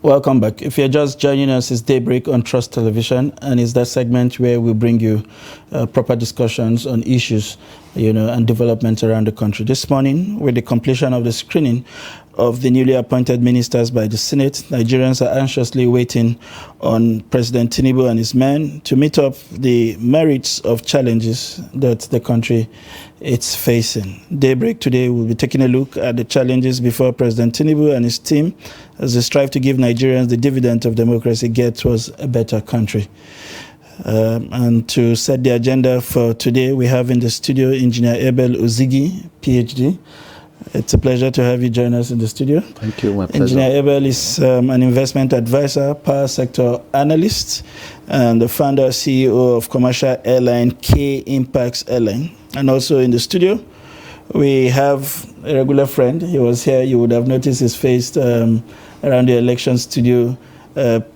Welcome back. If you're just joining us, it's Daybreak on Trust Television, and it's that segment where we bring you proper discussions on issues, and development around the country. This morning, with the completion of the screening of the newly appointed ministers by the Senate, Nigerians are anxiously waiting on President Tinubu and his men to meet up the merits of challenges that the country is facing. Daybreak today will be taking a look at the challenges before President Tinubu and his team as they strive to give Nigerians the dividend of democracy, get towards a better country. And to set the agenda for today, we have in the studio Engineer Abel Ozigi, PhD. It's a pleasure to have you join us in the studio. Thank you, my pleasure. Engineer Abel is an investment advisor, power sector analyst, and the founder and CEO of commercial airline K Impacts Airline. And also in the studio, we have a regular friend. He was here. You would have noticed his face around the election studio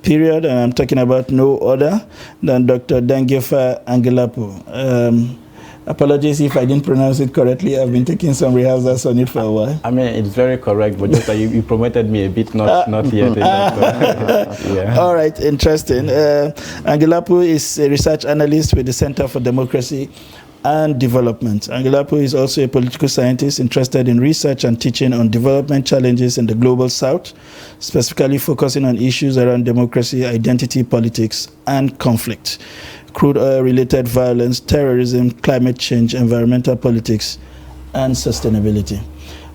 period. And I'm talking about no other than Dr. Dangefa Angelapo. Apologies if I didn't pronounce it correctly. I've been taking some rehearsals on it for a while. I mean, it's very correct, but just that you promoted me a bit, not yet. Yeah. All right, interesting. Angelapo is a research analyst with the Center for Democracy and Development. Angelapo is also a political scientist interested in research and teaching on development challenges in the global south, specifically focusing on issues around democracy, identity, politics, and conflict, crude oil-related violence, terrorism, climate change, environmental politics, and sustainability.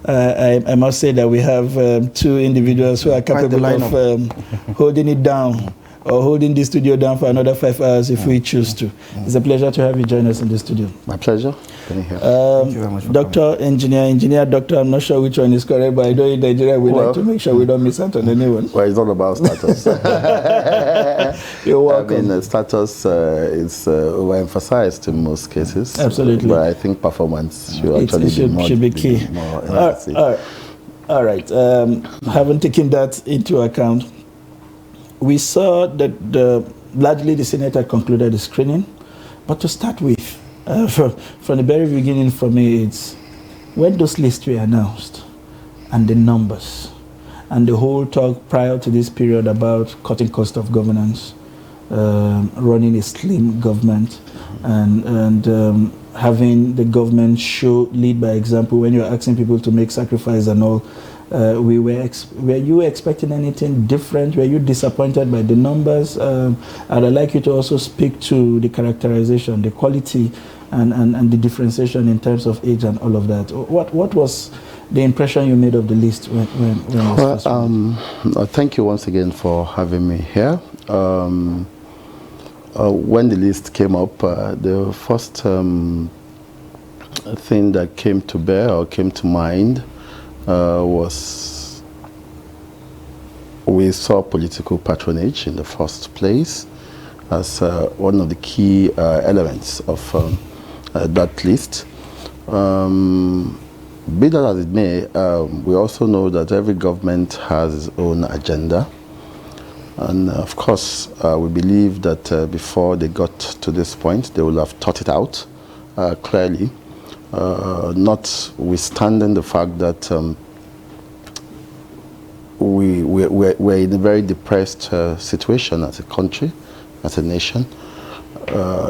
I must say that we have two individuals who are capable of holding it down, or holding the studio down for another 5 hours if we choose to. It's a pleasure to have you join us in the studio. My pleasure. Thank you very much for Doctor, engineer, doctor, I'm not sure which one is correct, but I know in Nigeria we like to make sure we don't miss out on anyone. Well, it's all about status. You're welcome. I mean, status is overemphasized in most cases. Absolutely. But I think performance should be key. All right. Having taken that into account, we saw that largely the Senate had concluded the screening. But to start with, from the very beginning for me, it's when those lists were announced and the numbers and the whole talk prior to this period about cutting cost of governance, running a slim government, and having the government lead by example when you're asking people to make sacrifice and all. Were you expecting anything different? Were you disappointed by the numbers? I'd like you to also speak to the characterization, the quality, and the differentiation in terms of age and all of that. What was the impression you made of the list when thank you once again for having me here. When the list came up, the first thing that came to bear or came to mind was we saw political patronage in the first place as one of the key elements of that list. Be that as it may, we also know that every government has its own agenda. And of course, we believe that before they got to this point, they will have thought it out clearly. Notwithstanding the fact that we're in a very depressed situation as a country, as a nation.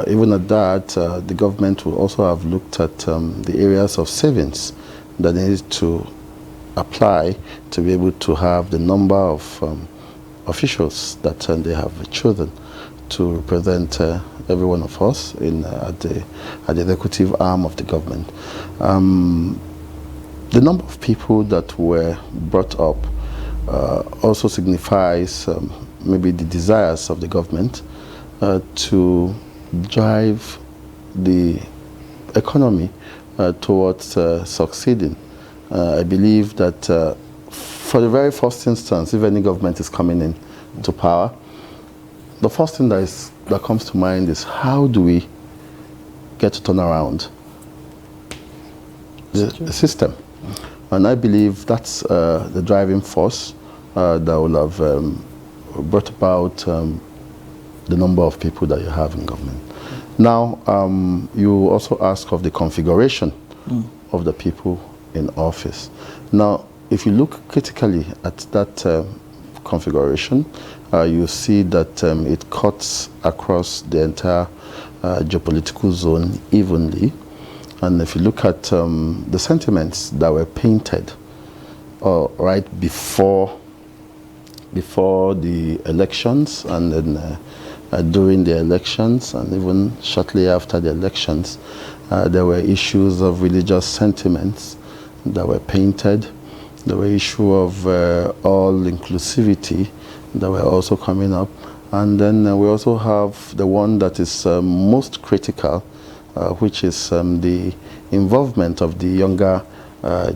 Even at that, the government will also have looked at the areas of savings that they need to apply to be able to have the number of officials that they have chosen to represent every one of us at the executive arm of the government. The number of people that were brought up also signifies maybe the desires of the government to drive the economy towards succeeding. I believe that for the very first instance, if any government is coming in to power, the first thing that comes to mind is how do we get to turn around the system? And I believe that's the driving force that will have brought about the number of people that you have in government. Now, you also ask of the configuration of the people in office. Now, if you look critically at that configuration, you see that it cuts across the entire geopolitical zone evenly. And if you look at the sentiments that were painted right before the elections, and then during the elections, and even shortly after the elections, there were issues of religious sentiments that were painted. There were issues of all inclusivity that were also coming up. And then we also have the one that is most critical, which is the involvement of the younger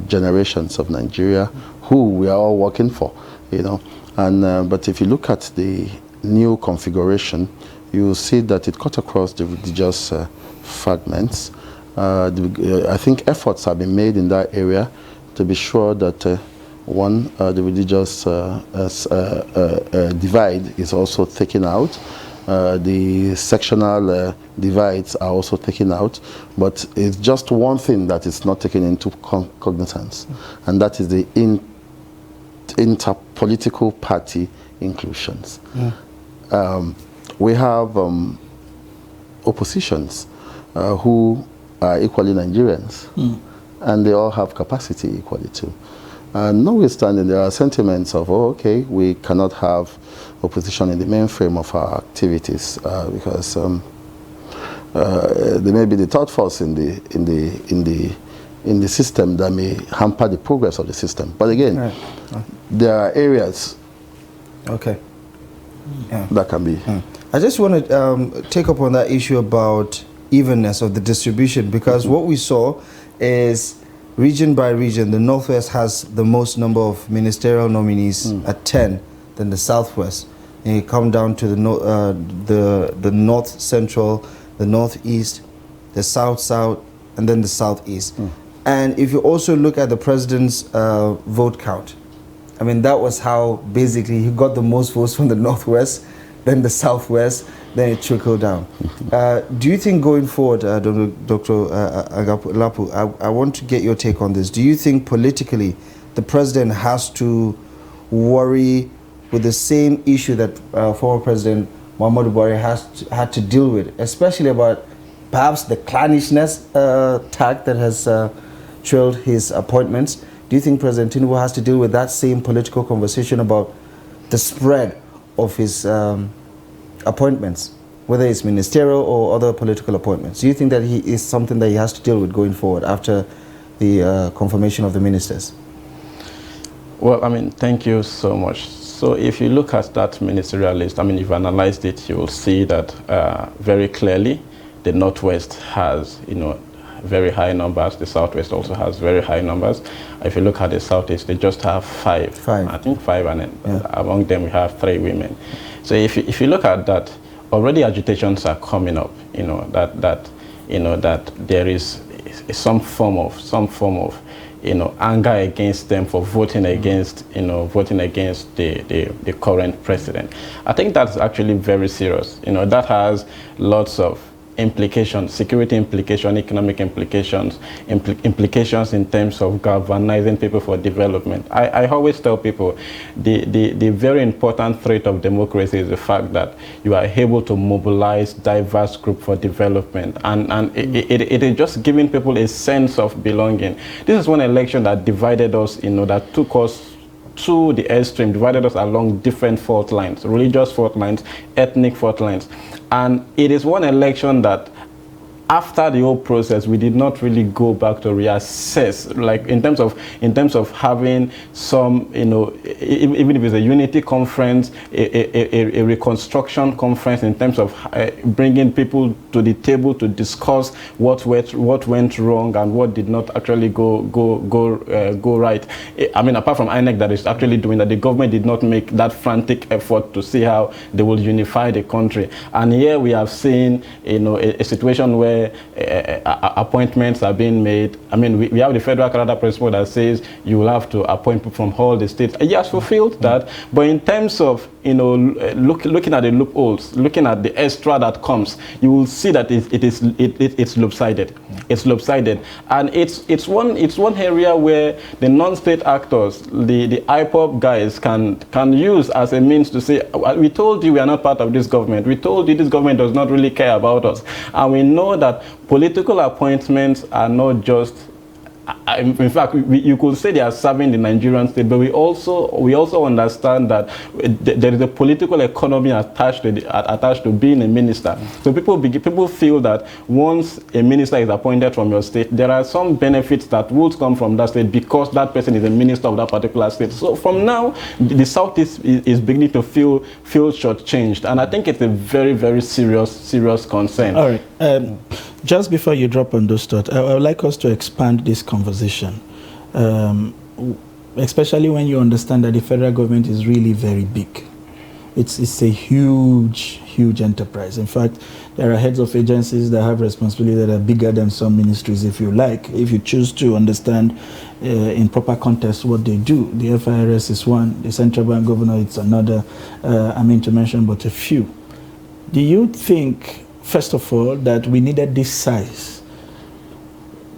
generations of Nigeria, who we are all working for, you know. And but if you look at the new configuration, you will see that it cut across the religious fragments. I think efforts have been made in that area to be sure that the religious divide is also taken out. The sectional divides are also taken out, but it's just one thing that is not taken into cognizance, and that is the interpolitical party inclusions. We have oppositions who are equally Nigerians, and they all have capacity equally too. And notwithstanding, there are sentiments of, oh, okay, we cannot have opposition in the mainframe of our activities because there may be the third force in the system that may hamper the progress of the system. But again, there are areas that can be. I just want to take up on that issue about evenness of the distribution, because what we saw is region by region, the Northwest has the most number of ministerial nominees at 10 than the Southwest. And you come down to the North Central, the Northeast, the South, and then the Southeast. And if you also look at the president's vote count, I mean, that was how basically he got the most votes from the Northwest, then the Southwest, then it trickled down. Do you think going forward, Dr. Lapu, I want to get your take on this. Do you think politically the president has to worry with the same issue that former President Muhammadu Buhari had to deal with, especially about perhaps the clannishness tag that has trailed his appointments? Do you think President Tinubu has to deal with that same political conversation about the spread of his appointments, whether it's ministerial or other political appointments? Do you think that he is something that he has to deal with going forward after the confirmation of the ministers? Well, I mean, thank you so much. So if you look at that ministerial list, I mean, if you've analyzed it, you will see that very clearly the Northwest has, you know, very high numbers. The Southwest also has very high numbers. If you look at the Southeast, they just have five. I think five, and among them we have 3 women. So if you look at that, already agitations are coming up. You know that there is some form of you know, anger against them for voting against the current president. I think that's actually very serious. You know, that has lots of implications, security implications, economic implications, implications in terms of galvanizing people for development. I always tell people the very important threat of democracy is the fact that you are able to mobilize diverse groups for development, and it is just giving people a sense of belonging. This is one election that divided us, you know, that took us to the extreme, divided us along different fault lines, religious fault lines, ethnic fault lines. And it is one election that after the whole process, we did not really go back to reassess, like in terms of having some, you know, even if it's a unity conference, a reconstruction conference, in terms of bringing people to the table to discuss what went wrong and what did not actually go right. I mean, apart from INEC that is actually doing that, the government did not make that frantic effort to see how they will unify the country. And here we have seen, you know, a situation where appointments are being made. I mean, we have the federal character principle that says you will have to appoint people from all the states. He has fulfilled that, but in terms of looking at the loopholes, looking at the extra that comes, you will see that it's lopsided. It's lopsided, and it's one area where the non-state actors, the IPOP guys, can use as a means to say, we told you we are not part of this government. We told you this government does not really care about us, and we know that political appointments are not just. In fact, you could say they are serving the Nigerian state, but we also understand that there is a political economy attached to being a minister. So people feel that once a minister is appointed from your state, there are some benefits that would come from that state because that person is a minister of that particular state. So from now, the South is beginning to feel shortchanged, and I think it's a very, very serious concern. All right. Just before you drop on those thoughts, I would like us to expand this conversation, especially when you understand that the federal government is really very big. It's a huge enterprise. In fact, there are heads of agencies that have responsibility that are bigger than some ministries, if you like, if you choose to understand in proper context what they do. The FIRS is one, the central bank governor is another, I mean to mention but a few. Do you think, first of all, that we needed this size?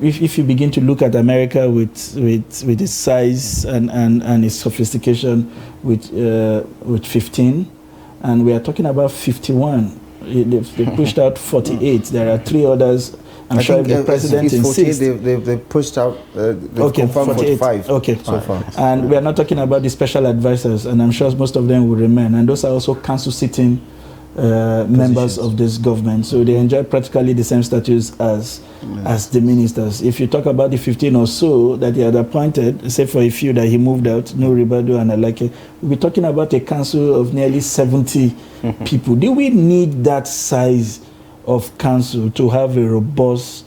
If you begin to look at America with its size and its sophistication with 15, and we are talking about 51, they pushed out 48. There are 3 others. I'm sure if the president insists. They pushed out, they've confirmed 45 so far. And we are not talking about the special advisors, and I'm sure most of them will remain. And those are also council sitting members of this government, so they enjoy practically the same status as the ministers. If you talk about the 15 or so that he had appointed, say for a few that he moved out, no Ribado and Alake, we're talking about a council of nearly 70 people. Do we need that size of council to have a robust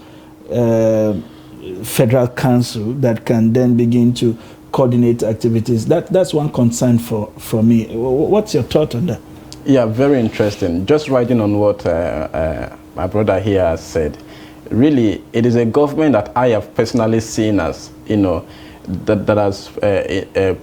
federal council that can then begin to coordinate activities? That's one concern for me. What's your thought on that? Yeah, very interesting. Just riding on what my brother here has said, really, it is a government that I have personally seen as, that has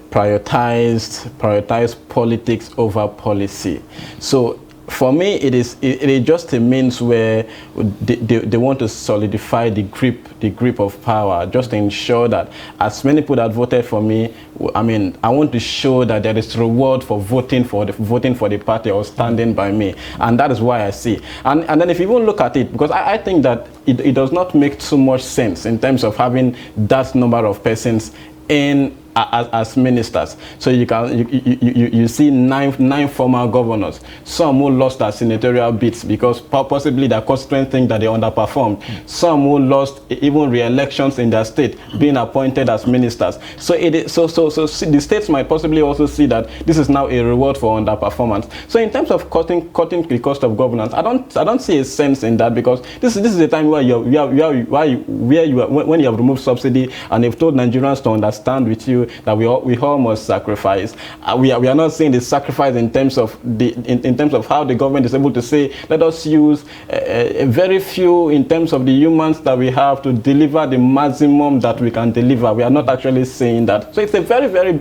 prioritized politics over policy. So for me, it is just a means where they want to solidify the grip of power, just to ensure that as many people that voted for me, I mean, I want to show that there is reward for voting for the party or standing by me, and that is why I see. And then if you even look at it, because I think that it does not make too much sense in terms of having that number of persons in as ministers. So you see nine former governors, some who lost their senatorial beats because possibly their constituents think that they underperformed, some who lost even re-elections in their state being appointed as ministers. So the states might possibly also see that this is now a reward for underperformance. So in terms of cutting the cost of governance, I don't see a sense in that, because this is a time where when you have removed subsidy and you've told Nigerians to understand with you that we all must sacrifice. We are not seeing the sacrifice in terms of how the government is able to say, let us use a very few in terms of the humans that we have to deliver the maximum that we can deliver. We are not actually saying that. So it's a very, very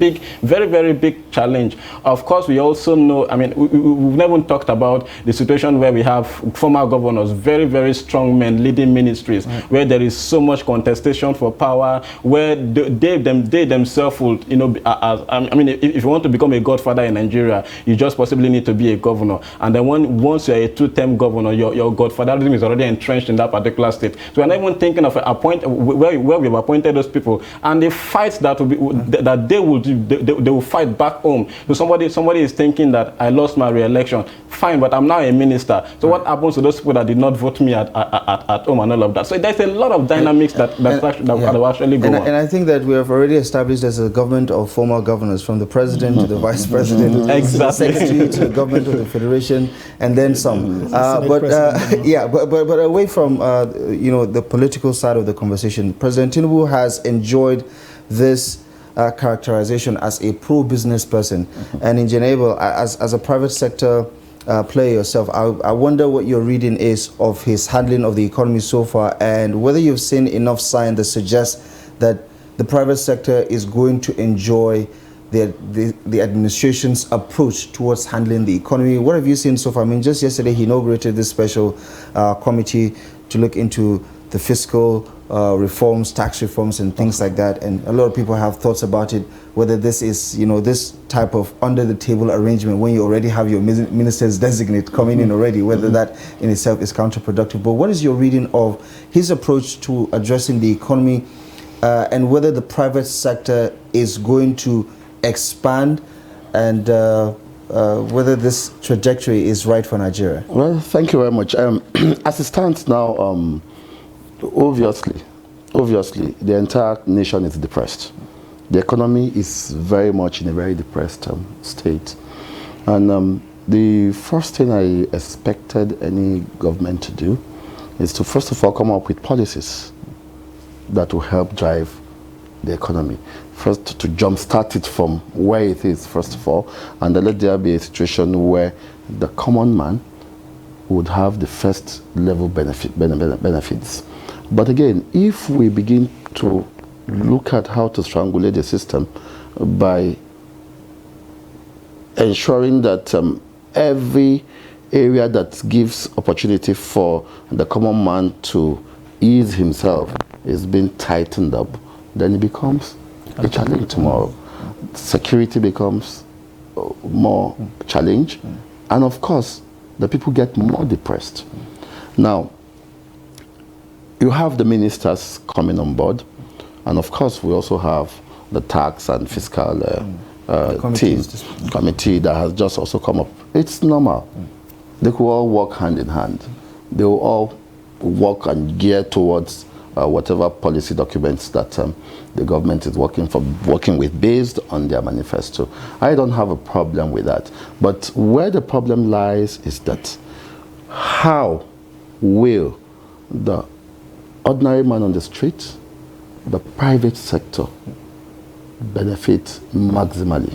big challenge. Of course, we also know, I mean, we've never talked about the situation where we have former governors, very, very strong men leading ministries, right, where there is so much contestation for power, where they themselves will, I mean, if you want to become a godfather in Nigeria, you just possibly need to be a governor. And then once you're a two-term governor, your godfatherism is already entrenched in that particular state. So we're not even thinking of where we've appointed those people, and the fights that will be that they will do, they will fight back home. So somebody is thinking that I lost my re-election, fine, but I'm now a minister. So what happens to those people that did not vote me at home and all of that? So there's a lot of dynamics that will actually go on. And I think that we have already established as a government of former governors, from the president to the vice president, to the secretary, to the government of the federation, and then some. But away from the political side of the conversation, President Tinubu has enjoyed this characterization as a pro-business person. And in Geneva, as a private sector player yourself, I wonder what your reading is of his handling of the economy so far, and whether you've seen enough sign that suggests that the private sector is going to enjoy the administration's approach towards handling the economy. What have you seen so far? I mean, just yesterday he inaugurated this special committee to look into the fiscal reforms, tax reforms, and things like that. And a lot of people have thoughts about it, whether this is, this type of under-the-table arrangement when you already have your ministers designate coming in already, whether that in itself is counterproductive. But what is your reading of his approach to addressing the economy and whether the private sector is going to expand and whether this trajectory is right for Nigeria? Well, thank you very much. As it stands now, obviously, the entire nation is depressed. The economy is very much in a very depressed state. And the first thing I expected any government to do is to first of all come up with policies that will help drive the economy. First, to jumpstart it from where it is, first of all, and then let there be a situation where the common man would have the first level benefits. But again, if we begin to look at how to strangulate the system by ensuring that every area that gives opportunity for the common man to ease himself is being tightened up, then it becomes a challenge tomorrow. Security becomes more challenge, and of course, the people get more depressed. Now, you have the ministers coming on board, and of course, we also have the tax and fiscal committee that has just also come up. It's normal. They could all work hand in hand. They will all work and gear towards whatever policy documents that the government is working with based on their manifesto. I don't have a problem with that. But where the problem lies is that how will the ordinary man on the street, the private sector, benefit maximally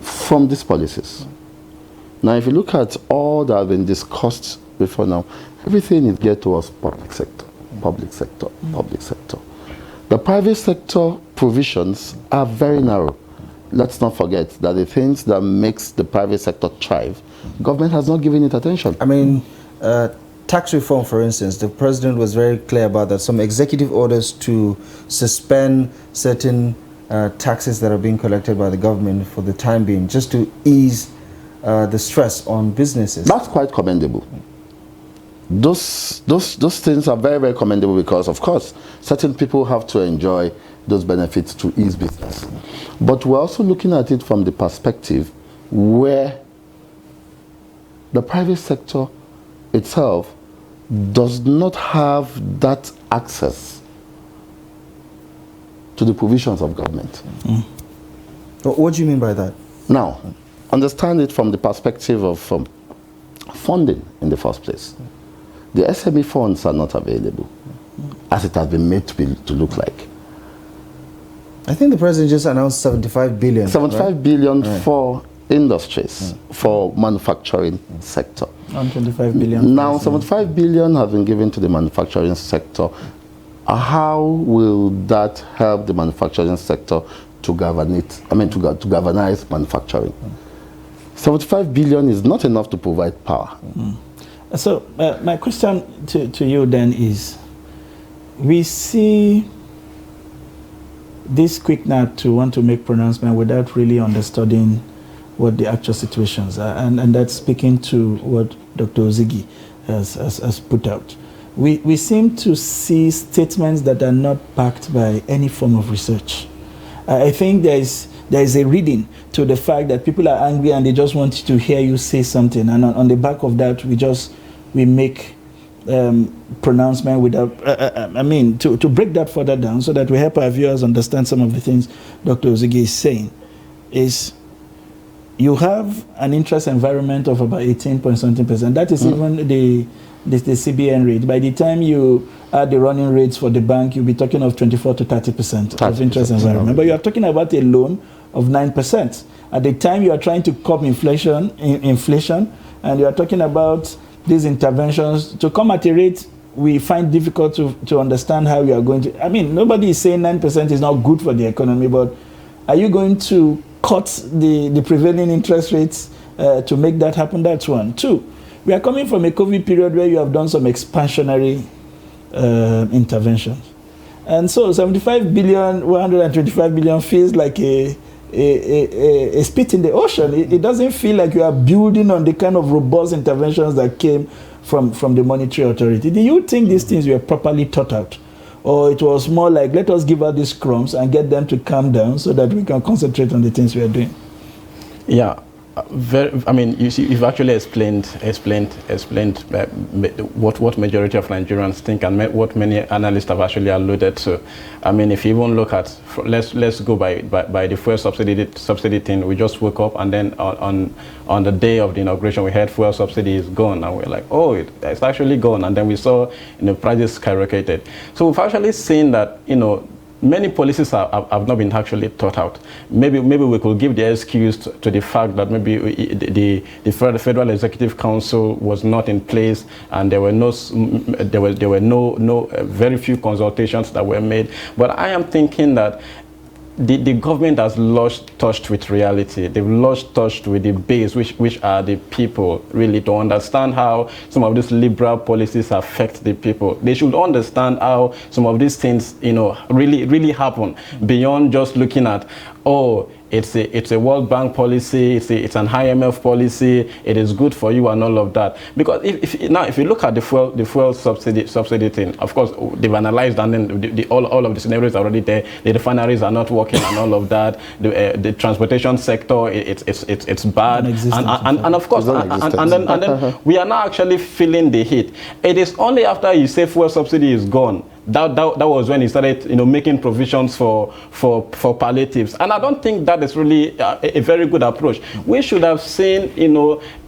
from these policies? Now, if you look at all that have been discussed before now, everything is geared towards public sector, public sector, public sector. The private sector provisions are very narrow. Let's not forget that the things that makes the private sector thrive, government has not given it attention. I mean, tax reform, for instance, the president was very clear about that. Some executive orders to suspend certain taxes that are being collected by the government for the time being, just to ease the stress on businesses. That's quite commendable. Those things are very, very commendable because, of course, certain people have to enjoy those benefits to ease business. But we're also looking at it from the perspective where the private sector itself does not have that access to the provisions of government. What do you mean by that? Now, understand it from the perspective of funding in the first place. The SME funds are not available, as it has been made to look like. I think the president just announced 75 billion. 75 billion for industries, for manufacturing sector. 125 billion. Now, 75 billion has been given to the manufacturing sector. How will that help the manufacturing sector to govern it? I mean, to galvanize manufacturing. 75 billion is not enough to provide power. So my question to you then is, we see this quick now to want to make pronouncement without really understanding what the actual situations are, and that's speaking to what Dr. Ozigi has put out. We seem to see statements that are not backed by any form of research. I think there is a reading to the fact that people are angry and they just want to hear you say something, and on the back of that we make pronouncement without, to break that further down so that we help our viewers understand some of the things Dr. Ozigi is saying, is you have an interest environment of about 18.something%. That is even the CBN rate. By the time you add the running rates for the bank, you'll be talking of 24 to 30% of interest environment. But you are talking about a loan of 9%. At the time you are trying to curb inflation, and you are talking about these interventions to come at a rate we find difficult to understand how we are going to. I mean, nobody is saying 9% is not good for the economy, but Are you going to cut the prevailing interest rates to make that happen? That's one. Two, we are coming from a COVID period where you have done some expansionary interventions. And so 75 billion, 125 billion feels like a spit in the ocean. It doesn't feel like you are building on the kind of robust interventions that came from the monetary authority. Do you think these things were properly thought out? Or it was more like, let us give out these crumbs and get them to calm down so that we can concentrate on the things we are doing? Yeah. I mean, you see, you've actually explained what majority of Nigerians think, and what many analysts have actually alluded to. I mean, if you even look at, let's go by the fuel subsidy thing. We just woke up, and then on the day of the inauguration, we heard fuel subsidy is gone, and we're like, oh, it's actually gone. And then we saw, prices skyrocketed. So we've actually seen that, many policies have not been actually thought out. Maybe we could give the excuse to the fact that maybe the Federal Executive Council was not in place, and there were very few consultations that were made. But I am thinking that the government has lost touch with reality. They've lost touch with the base, which are the people, really, to understand how some of these liberal policies affect the people. They should understand how some of these things, really happen beyond just looking at, oh, it's a World Bank policy, it's an IMF policy, it is good for you and all of that. Because if you look at the fuel subsidy thing, of course they've analyzed, and then all of the scenarios are already there. The refineries are not working and all of that. The transportation sector, it's bad, and of course, and then we are now actually feeling the heat. It is only after you say fuel subsidy is gone that was when he started, making provisions for palliatives, and I don't think that is really a very good approach. We should have seen,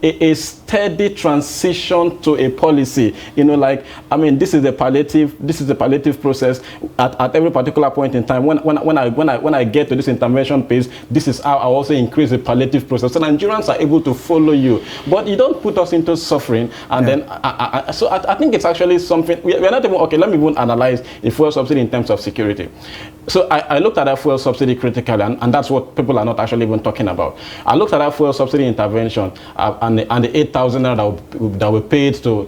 a steady transition to a policy. This is a palliative process at every particular point in time. When I get to this intervention phase, this is how I also increase the palliative process, so Nigerians are able to follow you. But you don't put us into suffering, and then I think it's actually something we're not even okay. Let me even analyze the fuel subsidy in terms of security. So I looked at that fuel subsidy critically, and that's what people are not actually even talking about. I looked at that fuel subsidy intervention and the 8,000 that we paid to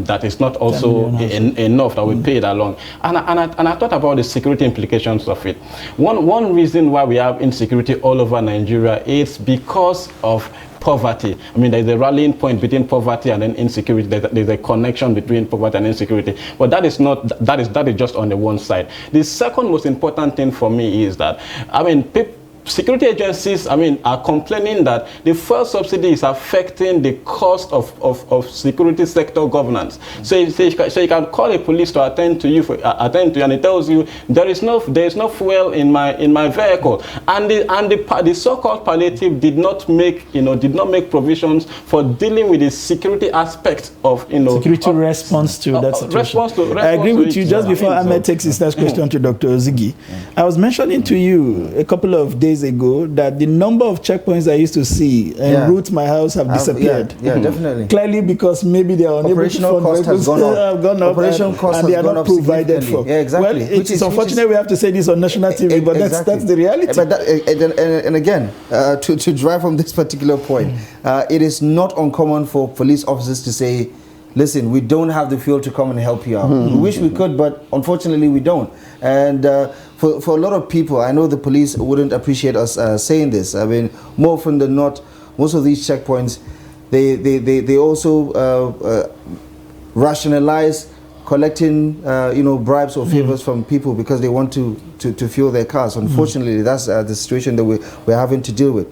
that is not also enough that we paid along. And I thought about the security implications of it. One reason why we have insecurity all over Nigeria is because of poverty. There's a rallying point between poverty and then insecurity. There's a connection between poverty and insecurity. But that is just on the one side. The second most important thing for me is that, security agencies, are complaining that the fuel subsidy is affecting the cost of security sector governance. So you can call a police to attend to you, and it tells you there is no fuel in my vehicle, and the so-called palliative did not make provisions for dealing with the security aspect of security response to that situation. I agree with you. Just before Ahmed takes his next question to Dr. Ozigi, I was mentioning to you a couple of days ago that the number of checkpoints I used to see en route my house have disappeared. Definitely. Clearly because maybe they are unable to fund cost has gone up. And they are not provided for. Yeah, exactly. Well, it's unfortunate we have to say this on national TV, but that's the reality. But and again, to drive from this particular point, it is not uncommon for police officers to say, listen, we don't have the fuel to come and help you out. We wish we could, but unfortunately we don't. And for a lot of people, I know the police wouldn't appreciate us saying this. More often than not, most of these checkpoints, they also rationalize collecting bribes or favors from people because they want to fuel their cars. Unfortunately, that's the situation that we're having to deal with.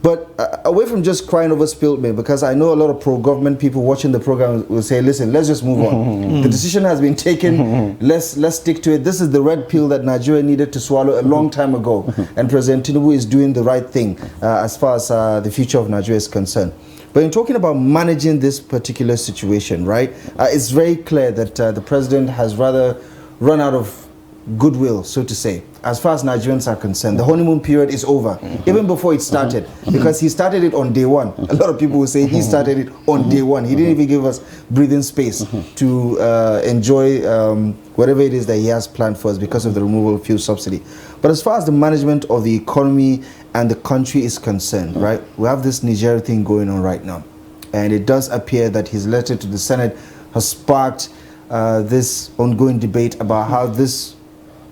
But away from just crying over spilled milk, because I know a lot of pro-government people watching the program will say, listen, let's just move on. The decision has been taken. Let's stick to it. This is the red pill that Nigeria needed to swallow a long time ago. And President Tinubu is doing the right thing as far as the future of Nigeria is concerned. But in talking about managing this particular situation, right, it's very clear that the president has rather run out of goodwill, so to say, as far as Nigerians are concerned. The honeymoon period is over, even before it started, because he started it on day one. A lot of people will say he started it on day one. He didn't even give us breathing space to enjoy whatever it is that he has planned for us because of the removal of fuel subsidy. But as far as the management of the economy and the country is concerned, right, we have this Niger thing going on right now. And it does appear that his letter to the Senate has sparked this ongoing debate about how this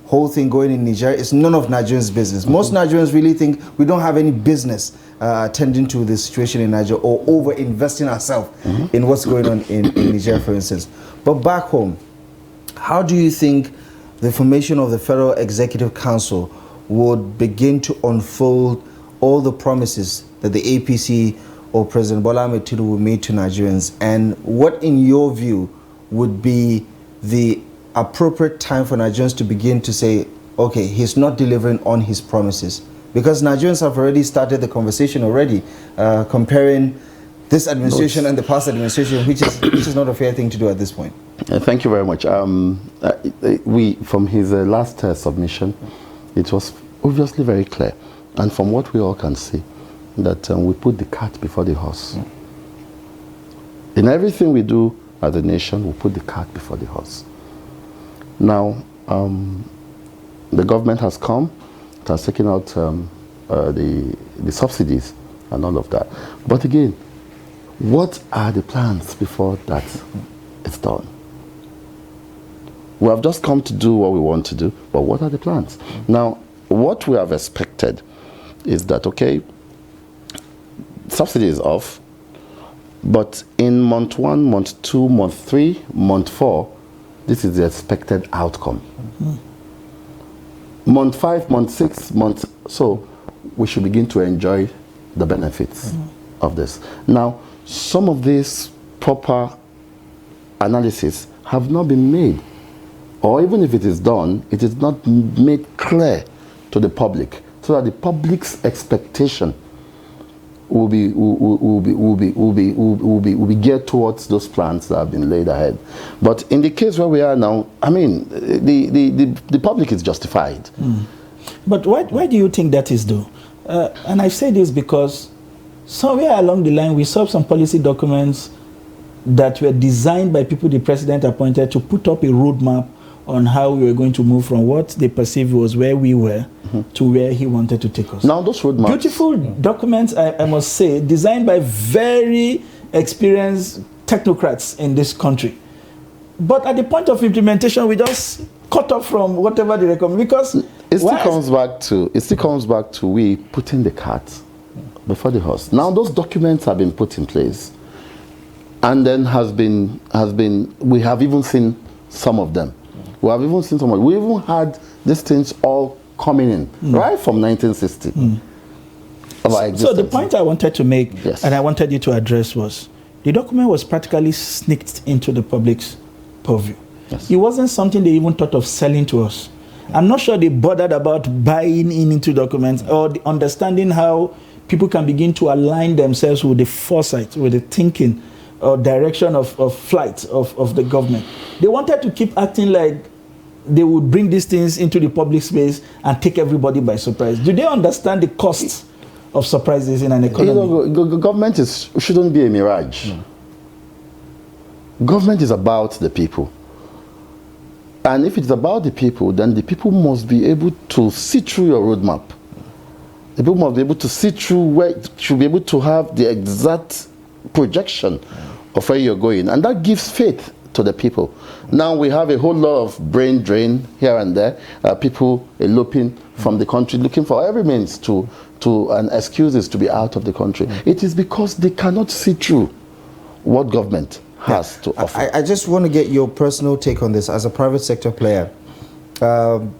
whole thing going in Niger is none of Nigerians' business. Most Nigerians really think we don't have any business attending to the situation in Niger or over-investing ourselves in what's going on in Niger, for instance. But back home, how do you think the formation of the Federal Executive Council would begin to unfold all the promises that the APC or President Bola Ahmed Tinubu made to Nigerians? And what, in your view, would be the appropriate time for Nigerians to begin to say, okay, he's not delivering on his promises? Because Nigerians have already started the conversation already, comparing this administration and the past administration, which is not a fair thing to do at this point. Thank you very much. From his last submission, it was obviously very clear, and from what we all can see, that we put the cart before the horse. In everything we do as a nation, we put the cart before the horse. Now, the government has come, it has taken out the subsidies and all of that. But again, what are the plans before that is done? We have just come to do what we want to do, but what are the plans? Now, what we have expected is that, okay, subsidy is off, but in month 1, month 2, month 3, month 4, this is the expected outcome. Month 5, month 6, so we should begin to enjoy the benefits of this. Now, some of this proper analysis have not been made, or even if it is done, it is not made clear to the public, so that the public's expectation will be geared towards those plans that have been laid ahead. But in the case where we are now, I mean, the public is justified. But why do you think that is, though? And I say this because somewhere along the line we saw some policy documents that were designed by people the president appointed to put up a roadmap on how we were going to move from what they perceived was where we were to where he wanted to take us. Now those roadmaps... Beautiful documents, I must say, designed by very experienced technocrats in this country. But at the point of implementation, we just cut off from whatever they recommend, because... It still comes back to we putting the cart before the horse. Now those documents have been put in place, and then we have even seen some of them. We have even seen some of them. We even had these things all coming in, right from 1960. So the point I wanted to make, yes, and I wanted you to address, was the document was practically sneaked into the public's purview. Yes. It wasn't something they even thought of selling to us. I'm not sure they bothered about buying into documents or the understanding how people can begin to align themselves with the foresight, with the thinking or direction of flight of the government. They wanted to keep acting like they would bring these things into the public space and take everybody by surprise. Do they understand the costs of surprises in an economy? You know, government shouldn't be a mirage. Government is about the people. And if it's about the people, then the people must be able to see through your roadmap. The people must be able to see through where, should be able to have the exact projection of where you're going. And that gives faith to the people. Now we have a whole lot of brain drain here and there. People eloping from the country, looking for every means and excuses to be out of the country. It is because they cannot see through what government has to offer. I just want to get your personal take on this as a private sector player. From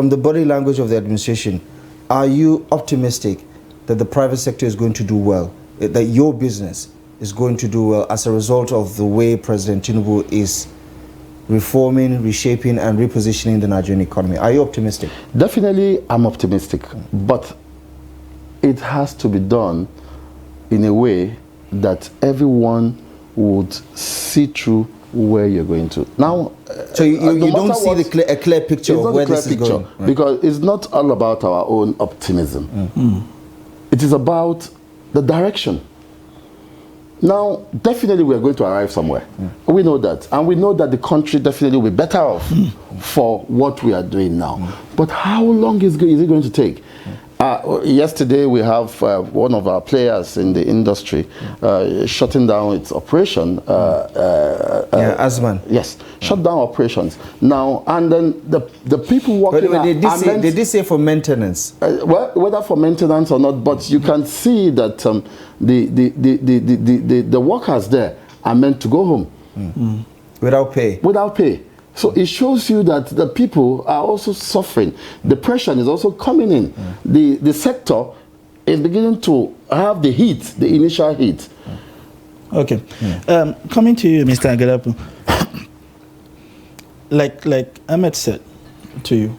the body language of the administration, are you optimistic that the private sector is going to do well, that your business is going to do well as a result of the way President Tinubu is reforming, reshaping, and repositioning the Nigerian economy? Are you optimistic? Definitely, I'm optimistic, but it has to be done in a way that everyone would see through where you're going to. Now, so you don't see a clear picture of where this is going? Right? Because it's not all about our own optimism. It is about the direction. Now, definitely we are going to arrive somewhere. We know that. And we know that the country definitely will be better off for what we are doing now. But how long is it going to take? Yesterday, we have one of our players in the industry shutting down its operation. Asman. Yes, shut down operations. Now, and then the people working... But they did say for maintenance. Well, whether for maintenance or not, but you can see that the workers there are meant to go home. Without pay. Without pay. So it shows you that the people are also suffering. Depression is also coming in. The sector is beginning to have the heat, the initial heat. Okay. Coming to you, Mr. Agalapu. like Ahmed said to you,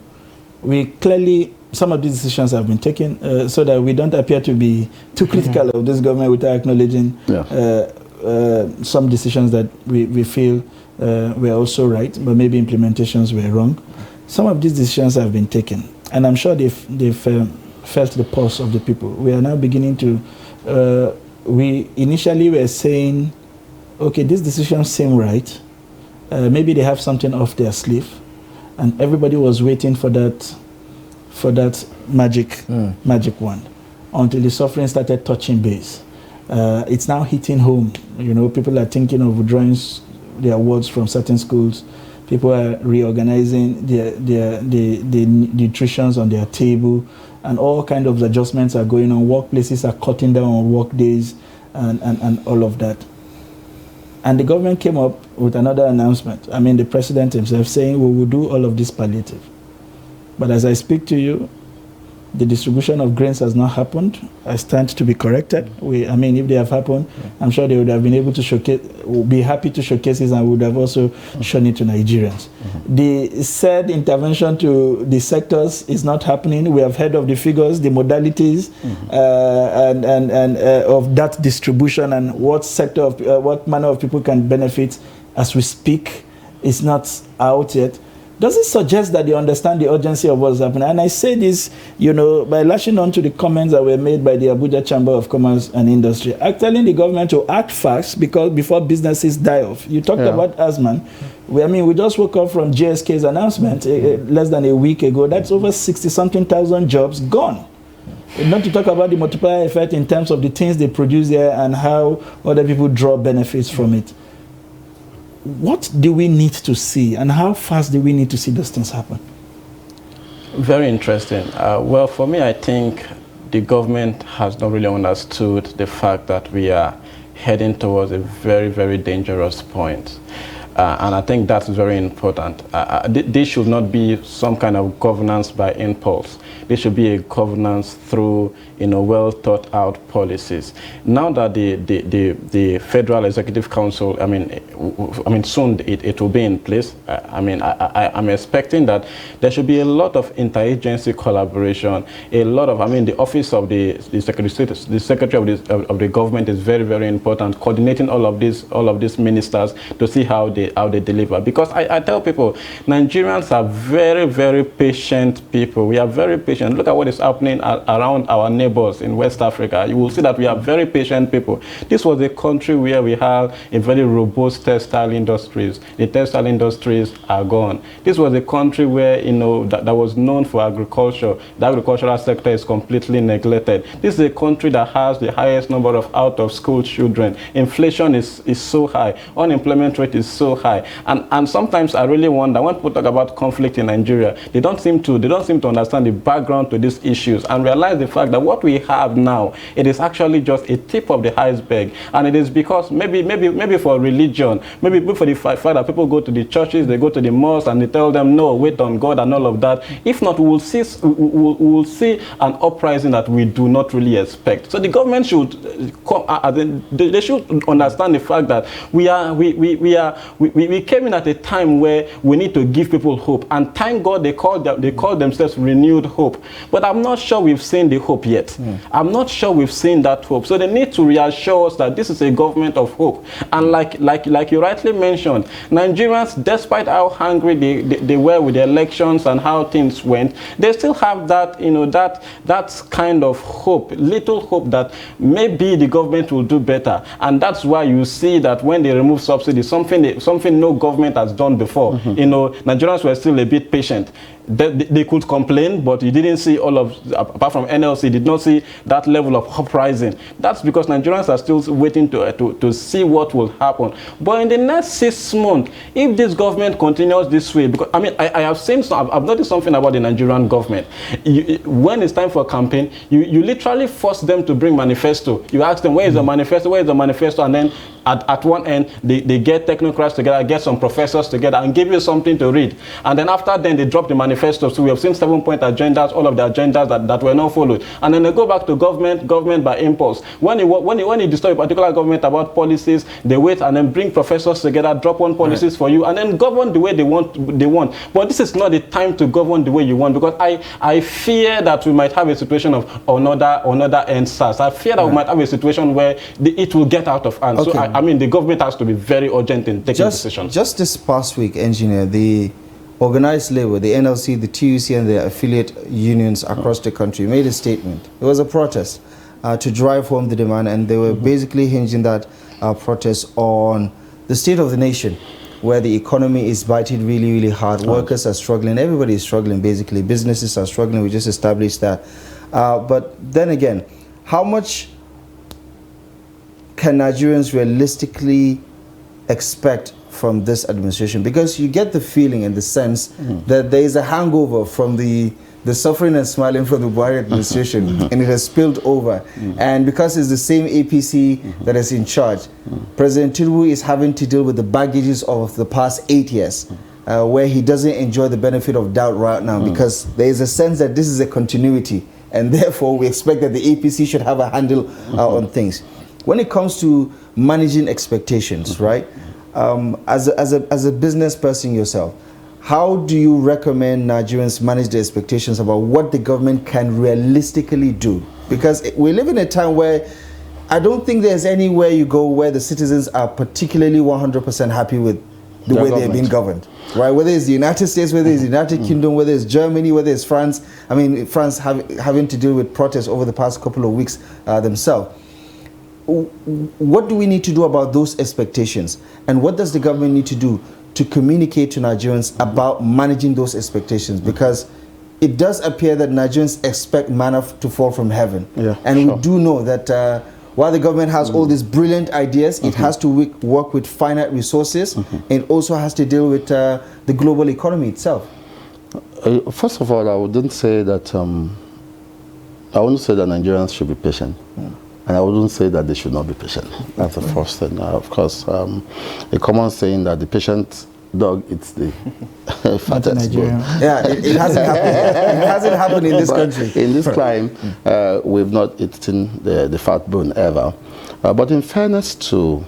we clearly, some of these decisions have been taken so that we don't appear to be too critical of this government without acknowledging some decisions that we feel were also right, but maybe implementations were wrong. Some of these decisions have been taken, and I'm sure they've felt the pulse of the people. We are now beginning to, we initially were saying, okay, these decisions seem right. Maybe they have something off their sleeve, and everybody was waiting for that magic wand until the suffering started touching base. It's now hitting home. You know, people are thinking of withdrawing their awards from certain schools. People are reorganizing the nutritions on their table, and all kinds of adjustments are going on. Workplaces are cutting down on work days and all of that. And the government came up with another announcement. I mean, the president himself saying we will do all of this palliative. But as I speak to you, the distribution of grains has not happened. I stand to be corrected. I mean, if they have happened, I'm sure they would have been able to showcase, would be happy to showcase it, and would have also shown it to Nigerians. The said intervention to the sectors is not happening. We have heard of the figures, the modalities, and of that distribution, and what sector of what manner of people can benefit as we speak is not out yet. Does it suggest that they understand the urgency of what's happening? And I say this, you know, by lashing on to the comments that were made by the Abuja Chamber of Commerce and Industry, telling the government to act fast because before businesses die off. You talked about Asman. We just woke up from GSK's announcement less than a week ago. That's over 60-something thousand jobs gone. Not to talk about the multiplier effect in terms of the things they produce there and how other people draw benefits from it. What do we need to see, and how fast do we need to see those things happen? Very interesting. Well, for me, I think the government has not really understood the fact that we are heading towards a very, very dangerous point. And I think that's very important. This should not be some kind of governance by impulse. This should be a governance through, well thought out policies. Now that the Federal Executive Council, soon it will be in place. I'm expecting that there should be a lot of interagency collaboration. A lot of, the office of the Secretary of the government is very, very important. Coordinating all of these ministers to see how they deliver. Because I tell people, Nigerians are very, very patient people. We are very patient. Look at what is happening around our neighbors in West Africa. You will see that we are very patient people. This was a country where we have a very robust textile industries. The textile industries are gone. This was a country where, that was known for agriculture. The agricultural sector is completely neglected. This is a country that has the highest number of out-of-school children. Inflation is so high. Unemployment rate is so high. And sometimes I really wonder, when people talk about conflict in Nigeria, they don't seem to understand the background to these issues and realize the fact that what we have now, it is actually just a tip of the iceberg. And it is because maybe for religion, maybe for the fact that people go to the churches, they go to the mosques, and they tell them, no, wait on God and all of that. If not, we will see an uprising that we do not really expect. So the government should they should understand the fact that we we came in at a time where we need to give people hope, and thank God they call themselves renewed hope. But I'm not sure we've seen the hope yet. I'm not sure we've seen that hope. So they need to reassure us that this is a government of hope. And like you rightly mentioned, Nigerians, despite how hungry they were with the elections and how things went, they still have that, that kind of hope, little hope that maybe the government will do better. And that's why you see that when they remove subsidies, something no government has done before. Nigerians were still a bit patient. They could complain, but you didn't see all of, apart from NLC, did not see that level of uprising. That's because Nigerians are still waiting to see what will happen. But in the next 6 months, if this government continues this way, because I mean, I have seen, I've noticed something about the Nigerian government. When it's time for a campaign, you literally force them to bring manifesto. You ask them, where is the manifesto? Where is the manifesto? And then at one end, they get technocrats together, get some professors together, and give you something to read. And then after then, they drop the manifesto. So we have seen 7-point agendas, all of the agendas that were not followed. And then they go back to government by impulse. When you disturb a particular government about policies, they wait and then bring professors together, drop one policies for you, and then govern the way they want. But this is not the time to govern the way you want, because I fear that we might have a situation of another NSAS. I fear that we might have a situation where it will get out of hand. Okay. So I mean, the government has to be very urgent in taking decisions. Just this past week, Engineer, the organized labor, the NLC, the TUC, and the affiliate unions across the country made a statement. It was a protest to drive home the demand, and they were basically hinging that protest on the state of the nation, where the economy is biting really, really hard. Workers are struggling. Everybody is struggling, basically. Businesses are struggling. We just established that. But then again, how much can Nigerians realistically expect from this administration? Because you get the feeling and the sense that there is a hangover from the suffering and smiling from the Buhari administration, and it has spilled over. And because it's the same APC that is in charge, President Tinubu is having to deal with the baggages of the past 8 years, where he doesn't enjoy the benefit of doubt right now, because there is a sense that this is a continuity, and therefore we expect that the APC should have a handle on things. When it comes to managing expectations, right? As a business person yourself, how do you recommend Nigerians manage their expectations about what the government can realistically do? Because we live in a time where I don't think there's anywhere you go where the citizens are particularly 100% happy with the way they're being governed, right? Whether it's the United States, whether it's the United Kingdom, whether it's Germany, whether it's France. I mean, France having to deal with protests over the past couple of weeks themselves. What do we need to do about those expectations? And what does the government need to do to communicate to Nigerians about managing those expectations? Because it does appear that Nigerians expect manna to fall from heaven. We do know that while the government has all these brilliant ideas, it has to work with finite resources, and it also has to deal with the global economy itself. First of all, I wouldn't say that Nigerians should be patient. And I wouldn't say that they should not be patient. That's the first thing. Of course, a common saying that the patient dog eats the fattest bone. Yeah, it hasn't happened. It hasn't happened in this country. In this climb, we've not eaten the fat bone ever. But in fairness to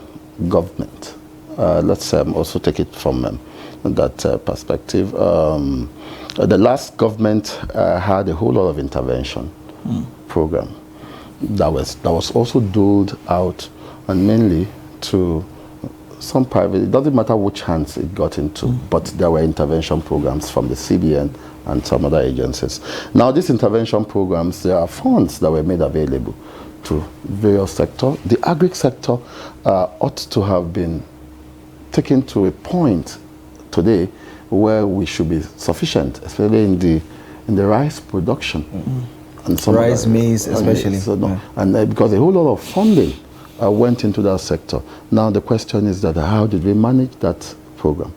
government, let's also take it from that perspective. The last government had a whole lot of intervention program. That was also doled out, and mainly to some private. It doesn't matter which hands it got into, but there were intervention programs from the CBN and some other agencies. Now, these intervention programs, there are funds that were made available to various sectors. The agri sector ought to have been taken to a point today where we should be sufficient, especially in the rice production. And some rice, maize, especially. And because a whole lot of funding went into that sector. Now the question is that how did we manage that program?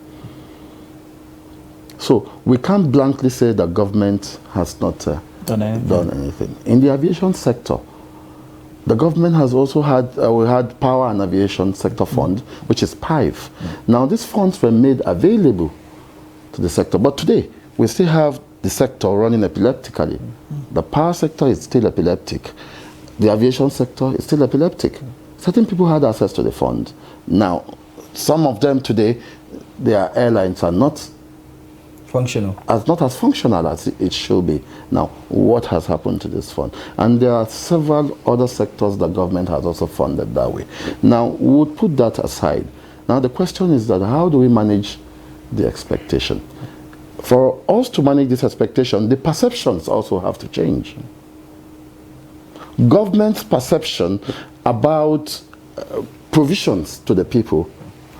So we can't blankly say that government has not done anything. In the aviation sector, the government has also had, we had Power and Aviation Sector Fund, which is PIVE. Now these funds were made available to the sector, but today we still have the sector running epileptically. The power sector is still epileptic. The aviation sector is still epileptic. Certain people had access to the fund. Now, some of them today, their airlines are not functional. Not as functional as it should be. Now, what has happened to this fund? And there are several other sectors the government has also funded that way. Now, we would put that aside. Now, the question is that how do we manage the expectation? For us to manage this expectation, the perceptions also have to change. Government's perception about provisions to the people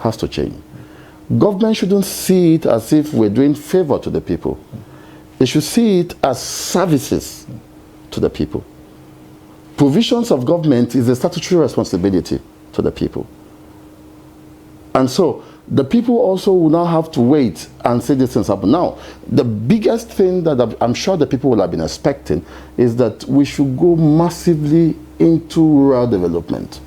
has to change. Government shouldn't see it as if we're doing favor to the people. They should see it as services to the people. Provisions of government is a statutory responsibility to the people. And so the people also will now have to wait and see these things happen. Now, the biggest thing that I'm sure the people will have been expecting is that we should go massively into rural development.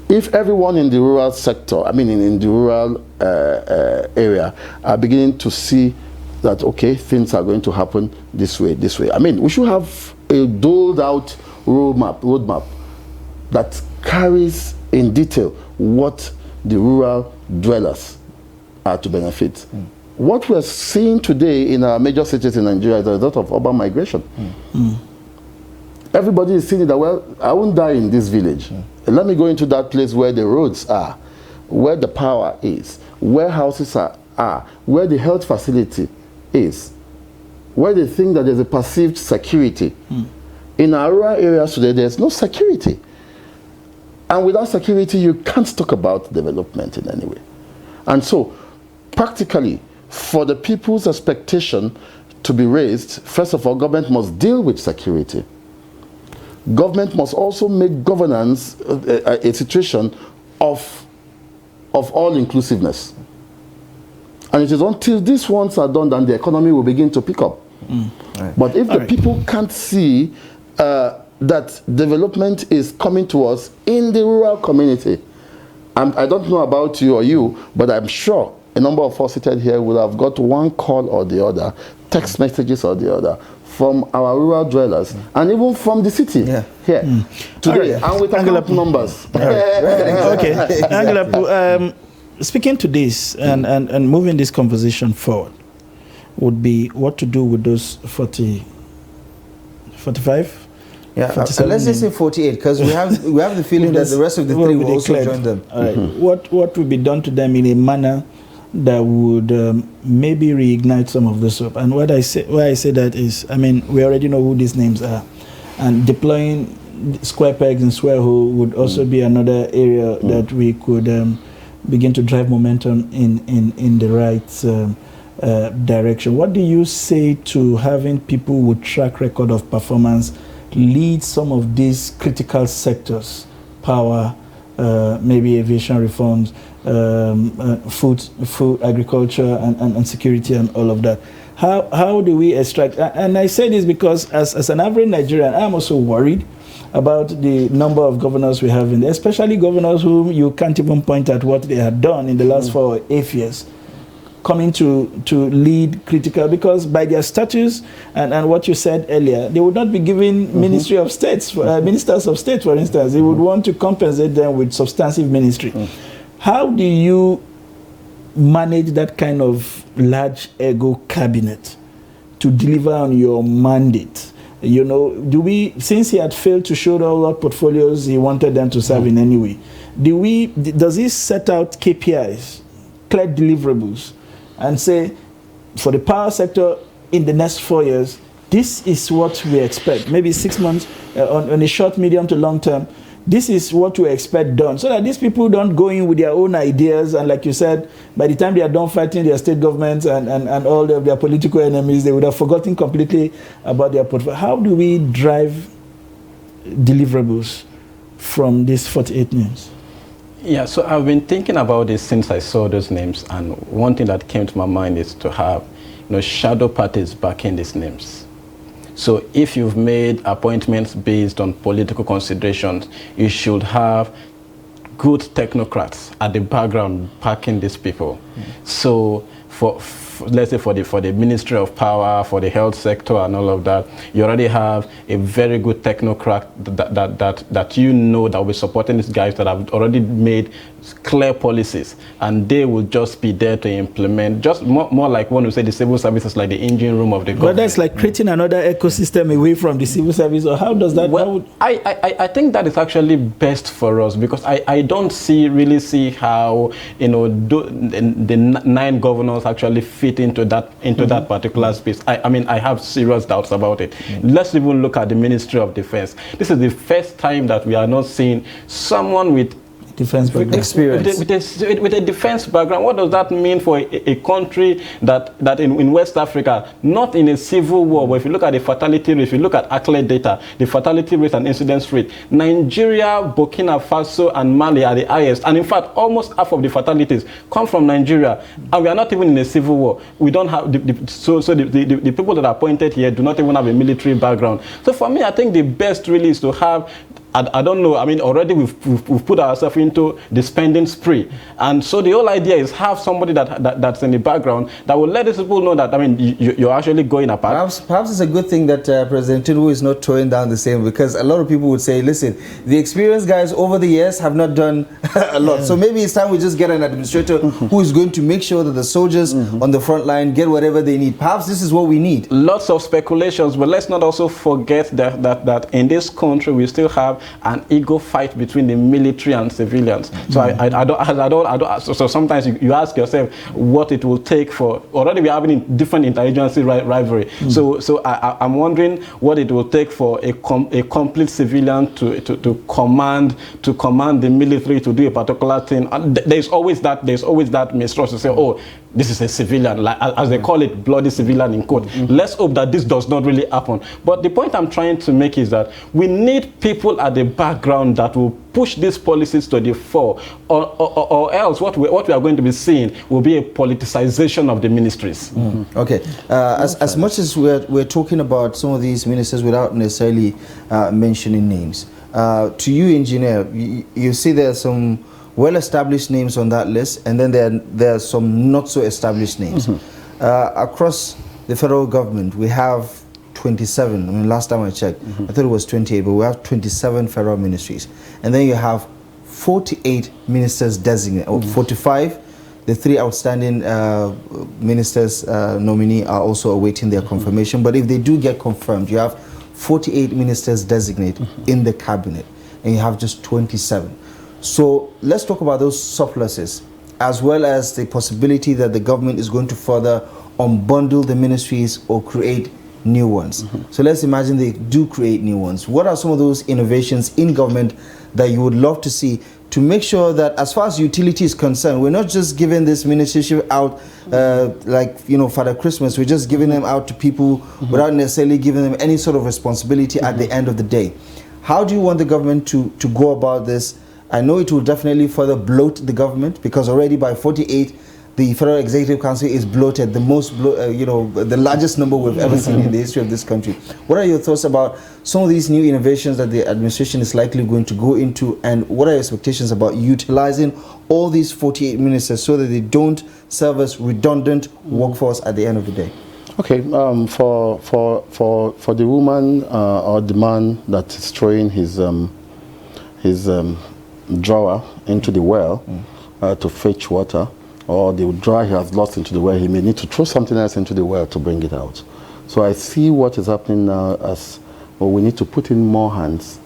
If everyone in the rural sector, I mean in the rural area, are beginning to see that, okay, things are going to happen this way. I mean, we should have a doled out roadmap that carries in detail what the rural dwellers are to benefit. What we're seeing today in our major cities in Nigeria is a result of urban migration. Everybody is seeing that, well, I won't die in this village. Let me go into that place where the roads are, where the power is, where houses are, where the health facility is, where they think that there's a perceived security. In our rural areas today, there's no security. And without security, you can't talk about development in any way. And so, practically, for the people's expectation to be raised, first of all, government must deal with security. Government must also make governance a situation of all-inclusiveness. And it is until these ones are done that the economy will begin to pick up. Right. But if the people can't see that development is coming to us in the rural community, I don't know about you or you, but I'm sure a number of us seated here will have got one call or the other, text messages or the other, from our rural dwellers, and even from the city here today, and with account numbers. Okay, Angela, speaking to this and moving this conversation forward would be what to do with those 45? Yeah, let's just say 48, because we have the feeling that the rest of the three will also join them. All right. What would be done to them in a manner that would maybe reignite some of this hope? And why I say that is, I mean, we already know who these names are, and deploying square pegs and square hole would also be another area that we could begin to drive momentum in the right direction. What do you say to having people with track record of performance lead some of these critical sectors, power, maybe aviation reforms, food, agriculture, and security, and all of that? How do we extract? And I say this because as an average Nigerian, I'm also worried about the number of governors we have in there, especially governors whom you can't even point at what they have done in the last 4 or 8 years, coming to lead critical, because by their status and what you said earlier, they would not be given ministers of state, for instance. They would want to compensate them with substantive ministry. How do you manage that kind of large ego cabinet to deliver on your mandate? You know, since he had failed to show all our portfolios he wanted them to serve in any way, does he set out KPIs, clear deliverables, and say, for the power sector in the next 4 years, this is what we expect, maybe 6 months on a short, medium to long term, this is what we expect done, so that these people don't go in with their own ideas, and like you said, by the time they are done fighting their state governments and all of their political enemies, they would have forgotten completely about their portfolio. How do we drive deliverables from these 48 names? Yeah, so I've been thinking about this since I saw those names, and one thing that came to my mind is to have, shadow parties backing these names. So if you've made appointments based on political considerations, you should have good technocrats at the background backing these people. So let's say for the Ministry of Power, for the health sector and all of that, you already have a very good technocrat that you know that will be supporting these guys that have already made clear policies, and they will just be there to implement, just more like when we say the civil services, like the engine room of the government. But that's like creating another ecosystem away from the civil service, or how does that? Well, I think that is actually best for us, because I don't really see how, you know, the 9 governors actually fit into that particular space. I mean, I have serious doubts about it. Let's even look at the Ministry of Defense. This is the first time that we are not seeing someone with defense background. Experience. With a defense background. What does that mean for a country that in West Africa, not in a civil war, but if you look at the fatality rate, if you look at ACLED data, the fatality rate and incidence rate, Nigeria, Burkina Faso, and Mali are the highest. And in fact, almost half of the fatalities come from Nigeria. And we are not even in a civil war. We don't have, the people that are appointed here do not even have a military background. So for me, I think the best really is to have, I don't know, I mean, already we've put ourselves into the spending spree. And so the whole idea is have somebody that's in the background that will let these people know that, I mean, you're actually going apart. Perhaps it's a good thing that President Tinubu is not throwing down the same, because a lot of people would say, listen, the experienced guys over the years have not done a lot. So maybe it's time we just get an administrator who is going to make sure that the soldiers on the front line get whatever they need. Perhaps this is what we need. Lots of speculations, but let's not also forget that in this country we still have an ego fight between the military and civilians. So so sometimes you ask yourself what it will take for, already we're having different interagency rivalry. So I'm wondering what it will take for a complete civilian to command the military to do a particular thing. And there's always that mistrust to say, oh, this is a civilian, like, as they call it, bloody civilian in quote. Let's hope that this does not really happen. But the point I'm trying to make is that we need people at the background that will push these policies to the fore, or else what we are going to be seeing will be a politicization of the ministries. Okay, as much as we're talking about some of these ministers without necessarily mentioning names, to you, engineer, you see there are some well-established names on that list, and then there are some not so established names. Across the federal government, we have 27. I mean, last time I checked, I thought it was 28, but we have 27 federal ministries. And then you have 48 ministers designated, or 45. The 3 outstanding ministers nominee are also awaiting their confirmation. But if they do get confirmed, you have 48 ministers designated in the cabinet, and you have just 27. So let's talk about those surpluses, as well as the possibility that the government is going to further unbundle the ministries or create new ones. So let's imagine they do create new ones. What are some of those innovations in government that you would love to see to make sure that, as far as utility is concerned, we're not just giving this ministership out like, you know, Father Christmas. We're just giving them out to people without necessarily giving them any sort of responsibility at the end of the day. How do you want the government to go about this? I know it will definitely further bloat the government, because already by 48, the Federal Executive Council is bloated, the most, the largest number we've ever seen in the history of this country. What are your thoughts about some of these new innovations that the administration is likely going to go into, and what are your expectations about utilizing all these 48 ministers so that they don't serve as redundant workforce at the end of the day? Okay, for the woman or the man that is throwing his drawer into the well to fetch water, or the drawer he has lost into the well, he may need to throw something else into the well to bring it out. So I see what is happening now as, well, we need to put in more hands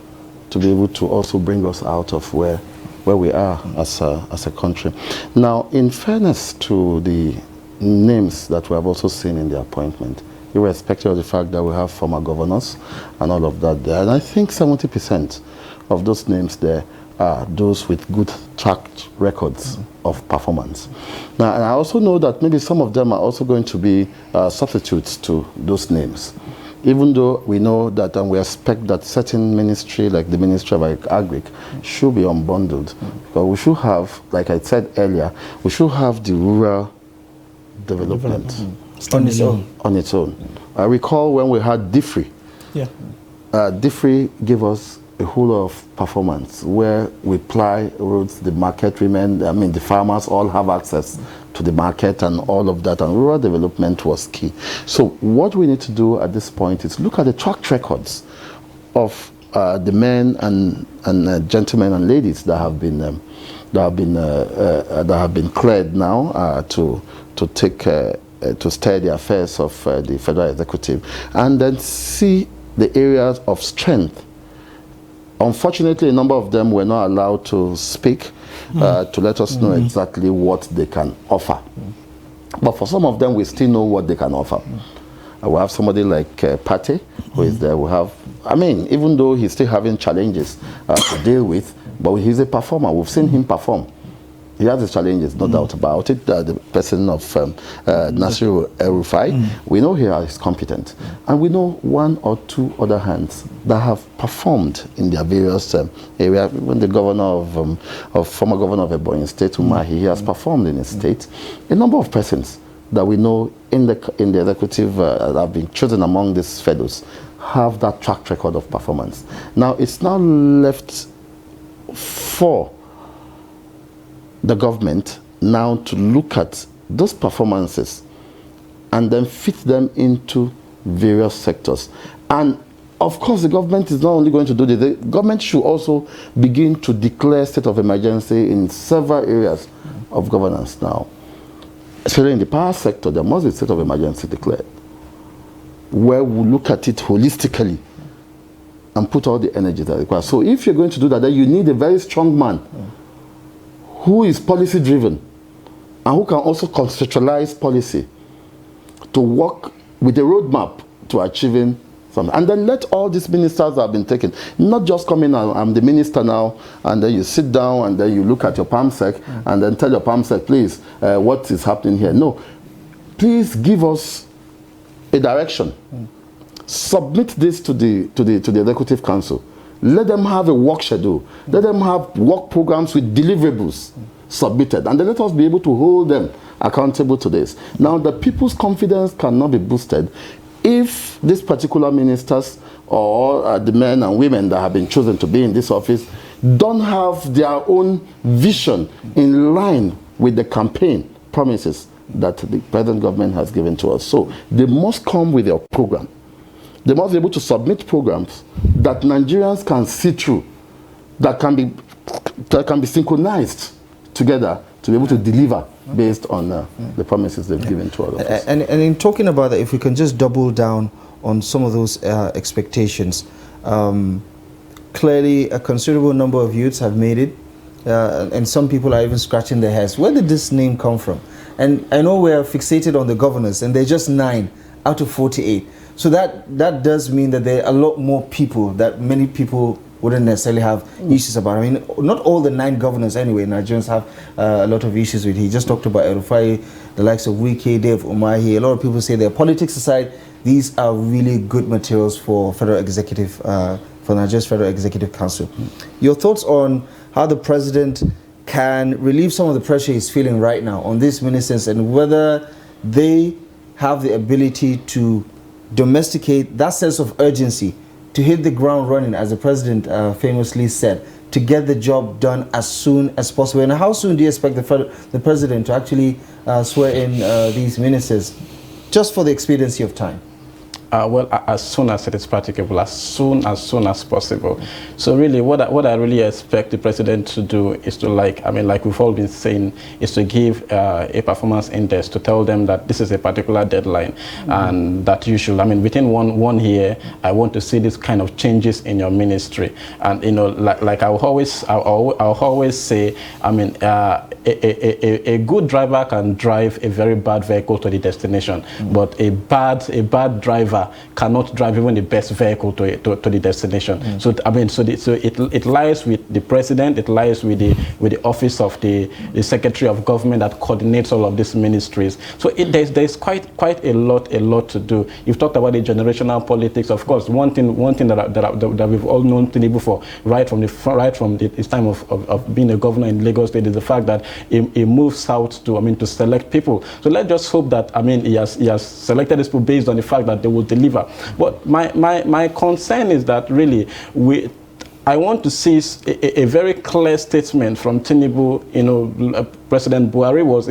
to be able to also bring us out of where we are as a country. Now, in fairness to the names that we have also seen in the appointment, irrespective of the fact that we have former governors and all of that there, and I think 70% of those names there are those with good track records of performance. Now, and I also know that maybe some of them are also going to be substitutes to those names, even though we know that, and we expect that certain ministry, like the Ministry of DAYBREAK, should be unbundled. But we should have, like I said earlier, we should have the rural development on its own. I recall when we had DIFRI. DIFRI gave us a whole lot of performance where we ply roads, the market women, the farmers all have access to the market and all of that, and rural development was key. So what we need to do at this point is look at the track records of the men and gentlemen and ladies that have been cleared now to steer the affairs of the federal executive, and then see the areas of strength. Unfortunately, a number of them were not allowed to speak to let us know exactly what they can offer. But for some of them, we still know what they can offer. We have somebody like Pate, who is there. We have, even though he's still having challenges to deal with, but he's a performer. We've seen him perform. He has his challenges, no doubt about it. The person of Nasiru El-Rufai, we know he is competent. And we know one or two other hands that have performed in their various areas. Even the governor former governor of Ebonyi State, Umahi, he has performed in his state. A number of persons that we know in the executive that have been chosen among these fellows have that track record of performance. Now, it's now left for the government now to look at those performances and then fit them into various sectors. And of course, the government is not only going to do this, the government should also begin to declare state of emergency in several areas of governance now. Especially in the power sector, there must be state of emergency declared, where we look at it holistically and put all the energy that requires. So if you're going to do that, then you need a very strong man who is policy driven and who can also conceptualize policy to work with a roadmap to achieving something. And then let all these ministers that have been taken, not just come in and I'm the minister now, and then you sit down and then you look at your PAMSEC and then tell your PAMSEC, please, what is happening here. No, please give us a direction. Submit this to the Executive Council. Let them have a work schedule. Let them have work programs with deliverables submitted. And then let us be able to hold them accountable to this. Now, the people's confidence cannot be boosted if these particular ministers or the men and women that have been chosen to be in this office don't have their own vision in line with the campaign promises that the present government has given to us. So they must come with their program. They must be able to submit programs that Nigerians can see through, that can be synchronized together to be able to deliver based on the promises they've given to all of us. And in talking about that, if we can just double down on some of those expectations, clearly a considerable number of youths have made it, and some people are even scratching their heads. Where did this name come from? And I know we're fixated on the governors, and they're just 9 out of 48. So that does mean that there are a lot more people that many people wouldn't necessarily have issues about. I mean, not all the 9 governors anyway, Nigerians have a lot of issues with. He just talked about El-Rufai, the likes of Wike, Dave Umahi. A lot of people say their politics aside, these are really good materials for federal executive, for Nigeria's Federal Executive Council. Your thoughts on how the president can relieve some of the pressure he's feeling right now on these ministers, and whether they have the ability to domesticate that sense of urgency to hit the ground running, as the president famously said, to get the job done as soon as possible. And how soon do you expect the president to actually swear in these ministers, just for the expediency of time? Well, as soon as it is practicable, as soon as possible. So really, what I really expect the president to do is to, like we've all been saying, is to give a performance index to tell them that this is a particular deadline, and that you should, within one year, I want to see this kind of changes in your ministry. And like I'll always say, a good driver can drive a very bad vehicle to the destination, but a bad driver cannot drive even the best vehicle to the destination. So it lies with the president, it lies with the office of the secretary of government that coordinates all of these ministries. So there's quite a lot to do. You've talked about the generational politics. Of course, one thing that we've all known TINUBU for right from his time of being a governor in Lagos State is the fact that he moved south to select people. So let's just hope that he has selected these people based on the fact that they will deliver. But my concern is that really I want to see a very clear statement from Tinubu. President Buhari was,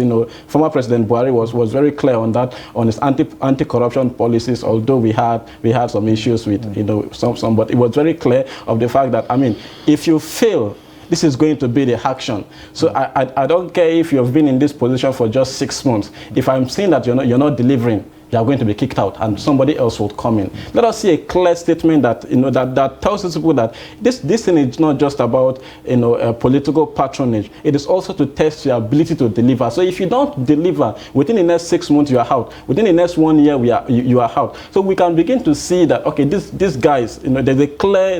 former President Buhari was very clear on that, on his anti-corruption policies. Although we had some issues with, some, but it was very clear of the fact that, I mean, if you fail, this is going to be the action. So I don't care if you've been in this position for just 6 months. If I'm seeing that you're not delivering, you are going to be kicked out, and somebody else will come in. Let us see a clear statement that that tells people that this thing is not just about political patronage. It is also to test your ability to deliver. So if you don't deliver within the next 6 months, you are out. Within the next 1 year, you are out. So we can begin to see that, okay, these guys, there's a clear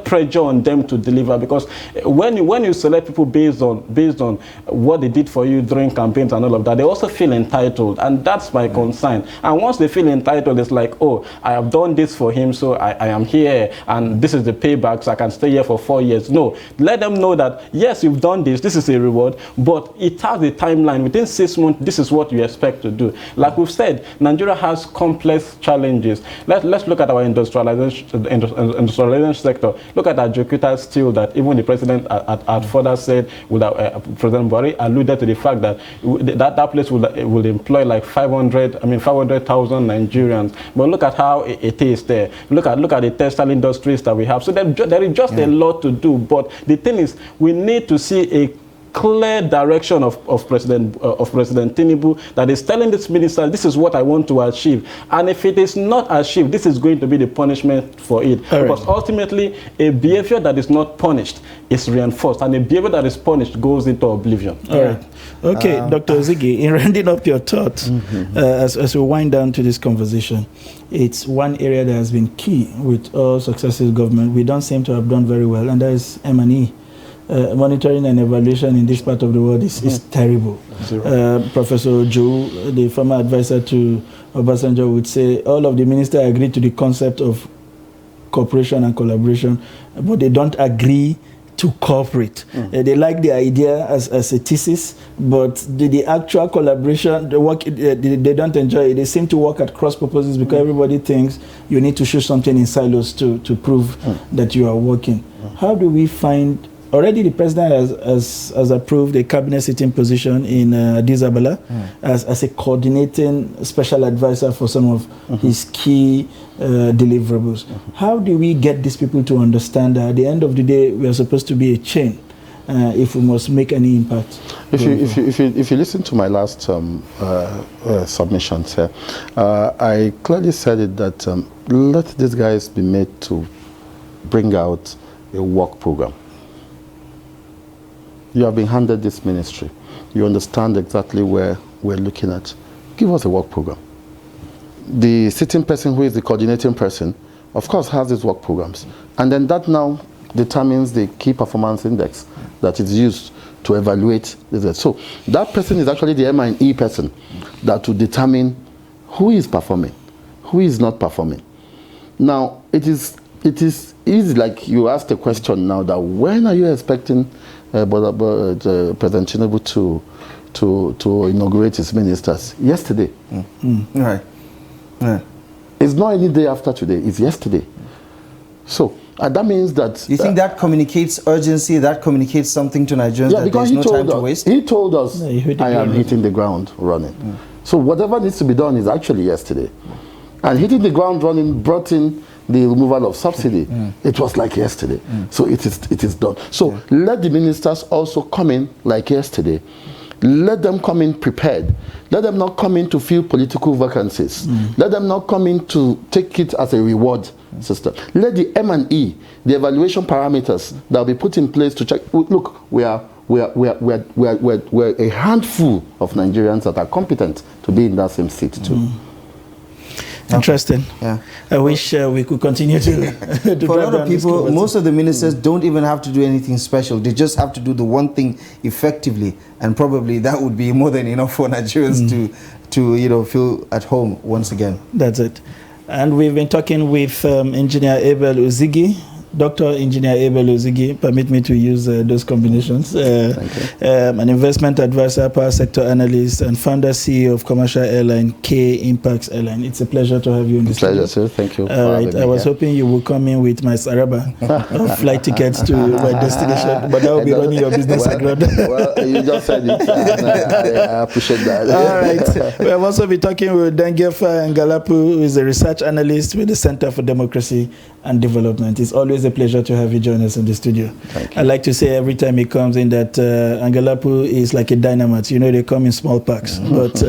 pressure on them to deliver, because when you select people based on what they did for you during campaigns and all of that, they also feel entitled, and that's my concern. And once they feel entitled, it's like, oh, I have done this for him, so I am here, and this is the payback, so I can stay here for 4 years. No, let them know that, yes, you've done this is a reward, but it has a timeline. Within 6 months, this is what you expect to do. Like we've said, Nigeria has complex challenges. Let's look at our industrialization sector. Look at our Jakarta Steel, that even the president had further said, President Buhari alluded to the fact that that place will employ like 500,000 Nigerians. But look at how it is there. Look at the textile industries that we have. So there is just a lot to do. But the thing is, we need to see a clear direction of President Tinubu that is telling this minister, this is what I want to achieve. And if it is not achieved, this is going to be the punishment for it. Because ultimately, a behavior that is not punished is reinforced, and a behavior that is punished goes into oblivion. All right. Okay, Dr. Ziggy, in rounding up your thoughts, as we wind down to this conversation, it's one area that has been key with all successive government. We don't seem to have done very well, and that is M&E. Monitoring and evaluation in this part of the world is terrible. Professor Joe, the former advisor to Obasanjo, would say all of the ministers agree to the concept of cooperation and collaboration, but they don't agree to cooperate. They like the idea as a thesis, but the actual collaboration, the work, they don't enjoy it. They seem to work at cross purposes because everybody thinks you need to show something in silos to prove that you are working. How do we find... Already the president has approved a cabinet sitting position in Addis Ababa as a coordinating special advisor for some of his key deliverables. How do we get these people to understand that at the end of the day we are supposed to be a chain if we must make any impact? If you listen to my last submissions here, I clearly said it that let these guys be made to bring out a work program. You have been handed this ministry. You understand exactly where we're looking at. Give us a work program. The sitting person who is the coordinating person, of course, has these work programs. And then that now determines the key performance index that is used to evaluate this. So that person is actually the M&E person that will determine who is performing, who is not performing. Now, it is easy, like you asked a question now, that when are you expecting President Tinubu to inaugurate his ministers? Yesterday. Right. It's not any day after today, it's yesterday. So that means that... You think that communicates urgency, that communicates something to Nigerians, that there's no time to waste? He told us, I am hitting the ground running. So whatever needs to be done is actually yesterday. And hitting the ground running brought in the removal of subsidy. It was like yesterday. So it is done. So let the ministers also come in like yesterday. Let them come in prepared. Let them not come in to fill political vacancies. Let them not come in to take it as a reward system. Let the M&E, the evaluation parameters that will be put in place to check. Look, we're a handful of Nigerians that are competent to be in that same seat too. Interesting. Yeah. I wish we could continue to for a lot of people, most of the ministers don't even have to do anything special. They just have to do the one thing effectively, and probably that would be more than enough for Nigerians to feel at home once again. That's it. And we've been talking with Engineer Abel Uzigi, Dr. Engineer Abel Ozigi, permit me to use those combinations. An investment advisor, power sector analyst, and founder CEO of commercial airline K Impacts Airline. It's a pleasure to have you in this pleasure, sir. Thank you. All right. I was hoping you would come in with my Saraba of flight tickets to my destination, but I will be running your business abroad. Well, you just said it. I appreciate that. All right. We'll also be talking with Dengefa Ngalapu, who is a research analyst with the Center for Democracy and Development. It's always a pleasure to have you join us in the studio. Thank you. I like to say every time he comes in that Ngalapu is like a dynamite. You know, they come in small packs, but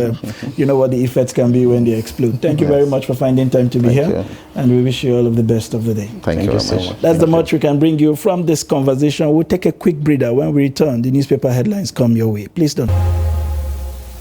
you know what the effects can be when they explode. Thank you very much for finding time to be here, and we wish you all of the best of the day. Thank you so much. That's the much we can bring you from this conversation. We'll take a quick breather. When we return, the newspaper headlines come your way. Please don't.